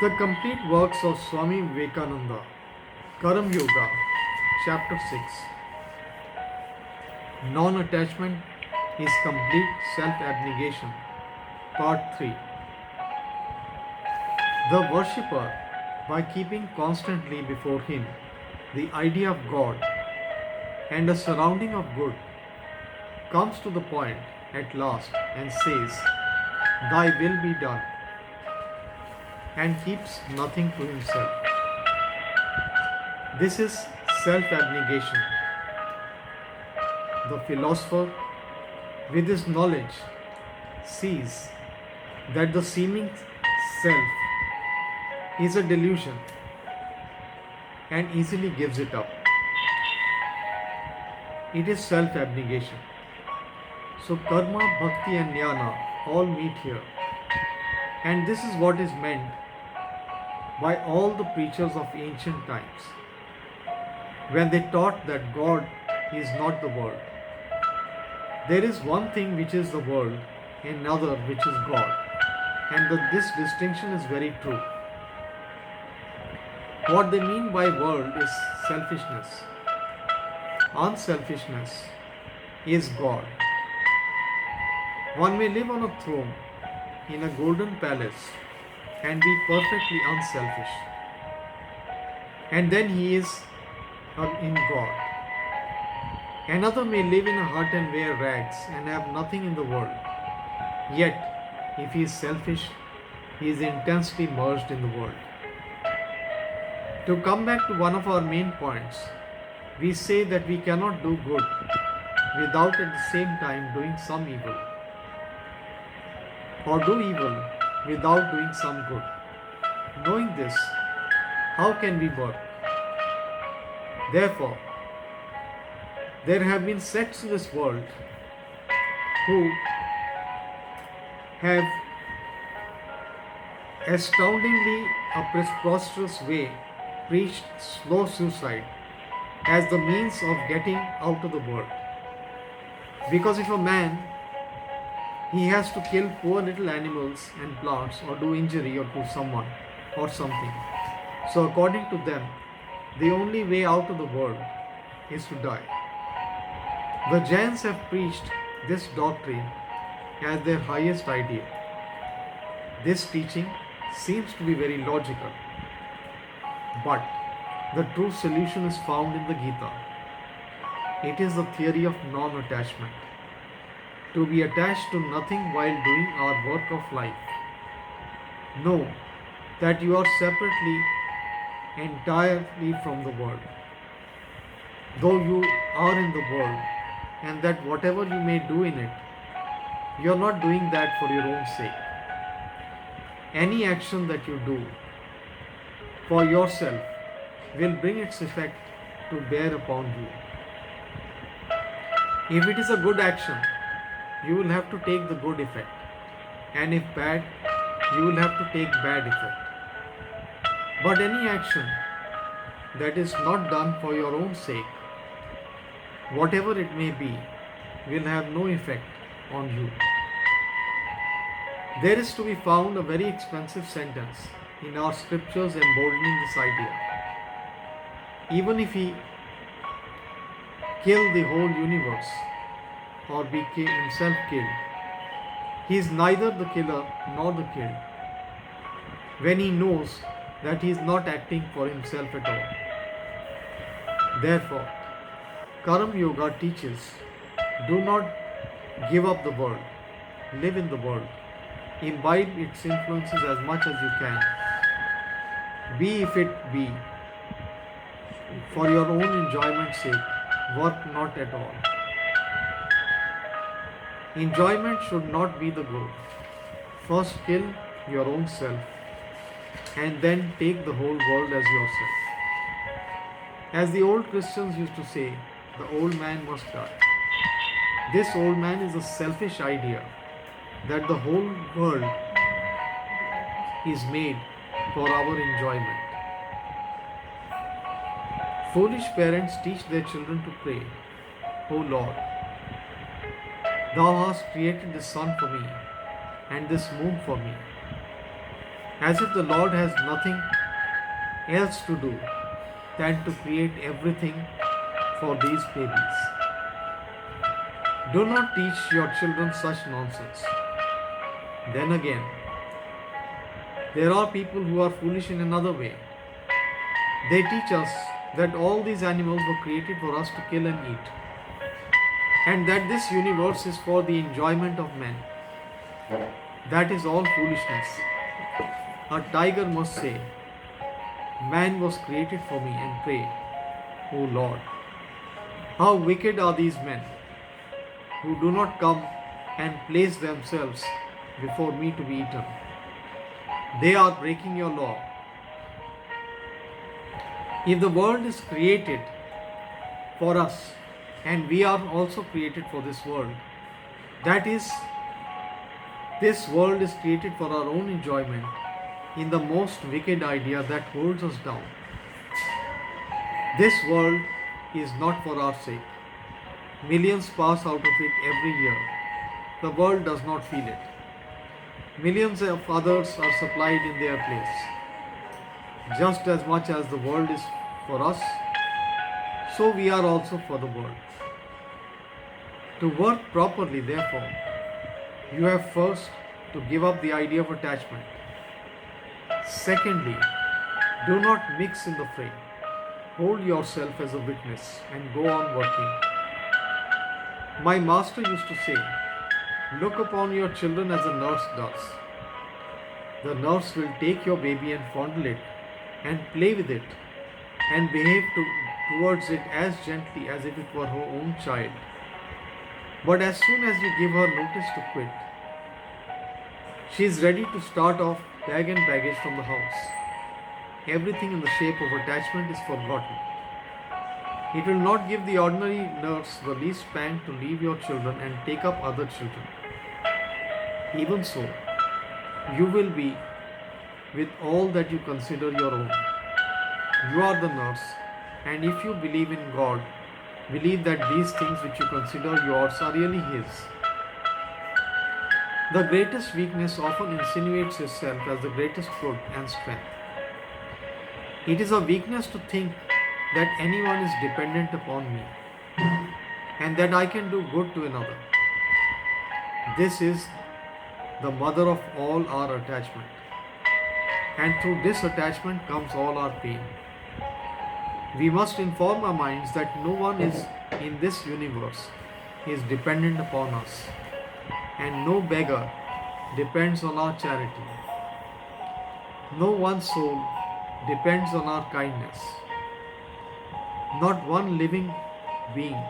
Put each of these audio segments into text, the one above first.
The complete works of Swami Vivekananda, Karam Yoga, Chapter 6. Non attachment is complete self abnegation, Part 3. The worshipper, by keeping constantly before him the idea of God and a surrounding of good, comes to the point at last and says, Thy will be done, and keeps nothing to himself. This is self abnegation. The philosopher, with his knowledge, sees that the seeming self is a delusion and easily gives it up. It is self abnegation. So, karma, bhakti, and jnana all meet here. And this is what is meant by all the preachers of ancient times when they taught that God is not the world. There is one thing which is the world, and another which is God, and this distinction is very true. What they mean by world is selfishness. Unselfishness is God. One may live on a throne in a golden palace and be perfectly unselfish, and then he is in God. Another may live in a hut and wear rags and have nothing in the world. Yet, if he is selfish, he is intensely merged in the world. To come back to one of our main points, we say that we cannot do good without at the same time doing some evil, or do evil without doing some good. Knowing this, how can we work? Therefore, there have been sects in this world who have astoundingly a preposterous way preached slow suicide as the means of getting out of the world. Because if a man he has to kill poor little animals and plants or do injury or to someone or something. So according to them, the only way out of the world is to die. The Jains have preached this doctrine as their highest ideal. This teaching seems to be very logical, but the true solution is found in the Gita. It is the theory of non-attachment. To be attached to nothing while doing our work of life. Know that you are separately, entirely from the world. Though you are in the world, and that whatever you may do in it, you are not doing that for your own sake. Any action that you do for yourself will bring its effect to bear upon you. If it is a good action, you will have to take the good effect, and if bad, you will have to take bad effect. But any action that is not done for your own sake, whatever it may be, will have no effect on you. There is to be found a very expensive sentence in our scriptures emboldening this idea. Even if he kill the whole universe or be himself killed, he is neither the killer nor the killed, when he knows that he is not acting for himself at all. Therefore, Karam Yoga teaches, do not give up the world, live in the world, imbibe its influences as much as you can. Be if it be for your own enjoyment's sake, work not at all. Enjoyment should not be the goal. First kill your own self and then take the whole world as yourself. As the old Christians used to say, the old man must die. This old man is a selfish idea that the whole world is made for our enjoyment. Foolish parents teach their children to pray, O Lord, Thou hast created this sun for me and this moon for me. as if the Lord has nothing else to do than to create everything for these babies. Do not teach your children such nonsense. Then again, there are people who are foolish in another way. They teach us that all these animals were created for us to kill and eat, and that this universe is for the enjoyment of men. That is all foolishness. A tiger must say, "Man was created for me," and pray, "O Lord, how wicked are these men who do not come and place themselves before me to be eaten. They are breaking your law." If the world is created for us and we are also created for this world, that is, this world is created for our own enjoyment in the most wicked idea that holds us down. This world is not for our sake. Millions pass out of it every year. The world does not feel it. Millions of others are supplied in their place. Just as much as the world is for us, so we are also for the world. To work properly, therefore, you have first to give up the idea of attachment. Secondly, do not mix in the fray. Hold yourself as a witness and go on working. My master used to say, "Look upon your children as a nurse does. The nurse will take your baby and fondle it and play with it and behave towards it as gently as if it were her own child. But as soon as you give her notice to quit, she is ready to start off bag and baggage from the house. Everything in the shape of attachment is forgotten. It will not give the ordinary nurse the least pang to leave your children and take up other children. Even so, you will be with all that you consider your own. You are the nurse, and if you believe in God, believe that these things which you consider yours are really His." The greatest weakness often insinuates itself as the greatest good and strength. It is a weakness to think that anyone is dependent upon me and that I can do good to another. This is the mother of all our attachment, and through this attachment comes all our pain. We must inform our minds that no one is in this universe is dependent upon us, and no beggar depends on our charity. No one soul depends on our kindness. Not one living being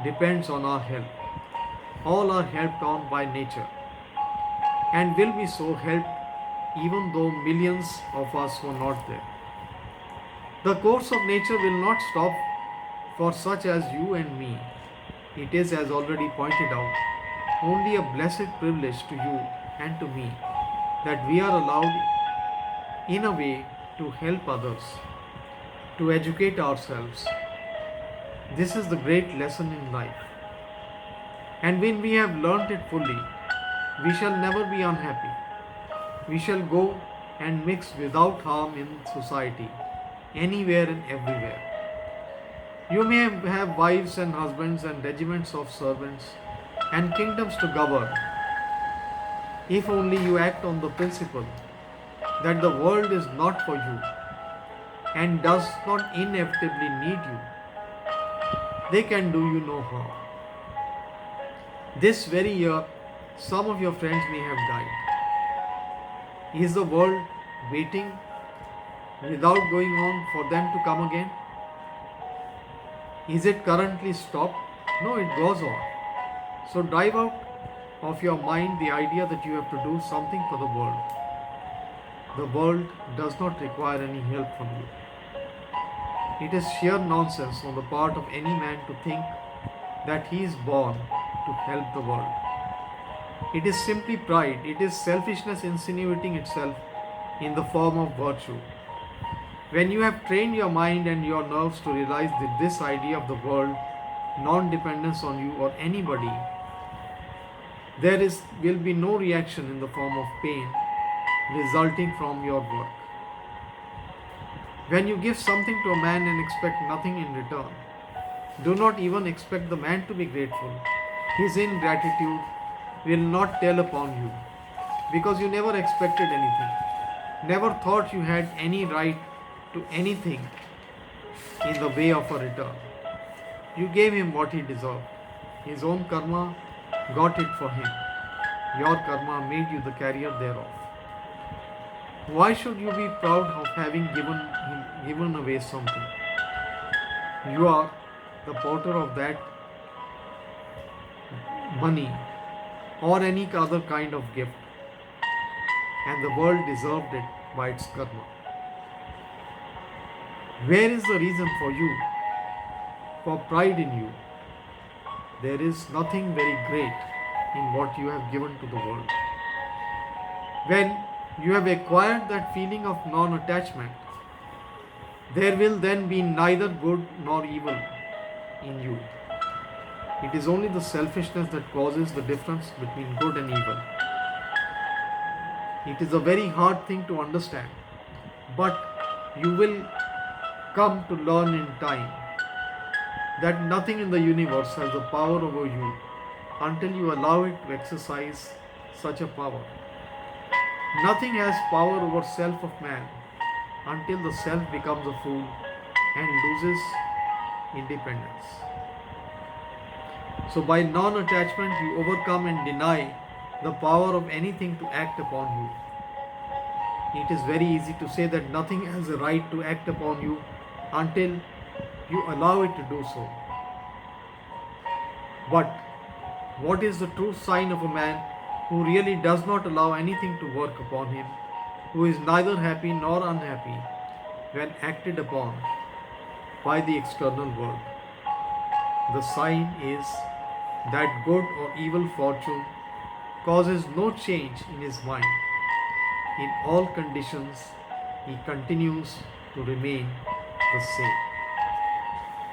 depends on our help. All are helped on by nature and will be so helped even though millions of us were not there. The course of nature will not stop for such as you and me. It is, as already pointed out, only a blessed privilege to you and to me that we are allowed in a way to help others, to educate ourselves. This is the great lesson in life. And when we have learnt it fully, we shall never be unhappy. We shall go and mix without harm in society, anywhere and everywhere. You may have wives and husbands and regiments of servants and kingdoms to govern, if only you act on the principle that the world is not for you and does not inevitably need you. They can do you no harm. This very year, some of your friends may have died. Is the world waiting without going on for them to come again? Is it currently stopped? No, it goes on. So drive out of your mind the idea that you have to do something for the world. The world does not require any help from you. It is sheer nonsense on the part of any man to think that he is born to help the world. It is simply pride, it is selfishness insinuating itself in the form of virtue. When you have trained your mind and your nerves to realize that this idea of the world, non-dependence on you or anybody, will be no reaction in the form of pain resulting from your work. When you give something to a man and expect nothing in return, do not even expect the man to be grateful. His ingratitude will not tell upon you because you never expected anything, never thought you had any right to anything in the way of a return. You gave him what he deserved. His own karma got it for him. Your karma made you the carrier thereof. Why should you be proud of having given away something? You are the porter of that money or any other kind of gift, and the world deserved it by its karma. Where is the reason for you, for pride in you? There is nothing very great in what you have given to the world. When you have acquired that feeling of non attachment, there will then be neither good nor evil in you. It is only the selfishness that causes the difference between good and evil. It is a very hard thing to understand, but you will come to learn in time that nothing in the universe has the power over you until you allow it to exercise such a power. Nothing has power over self of man until the self becomes a fool and loses independence. So by non-attachment you overcome and deny the power of anything to act upon you. It is very easy to say that nothing has a right to act upon you until you allow it to do so. But what is the true sign of a man who really does not allow anything to work upon him, who is neither happy nor unhappy when acted upon by the external world? The sign is that good or evil fortune causes no change in his mind. In all conditions, he continues to remain the same.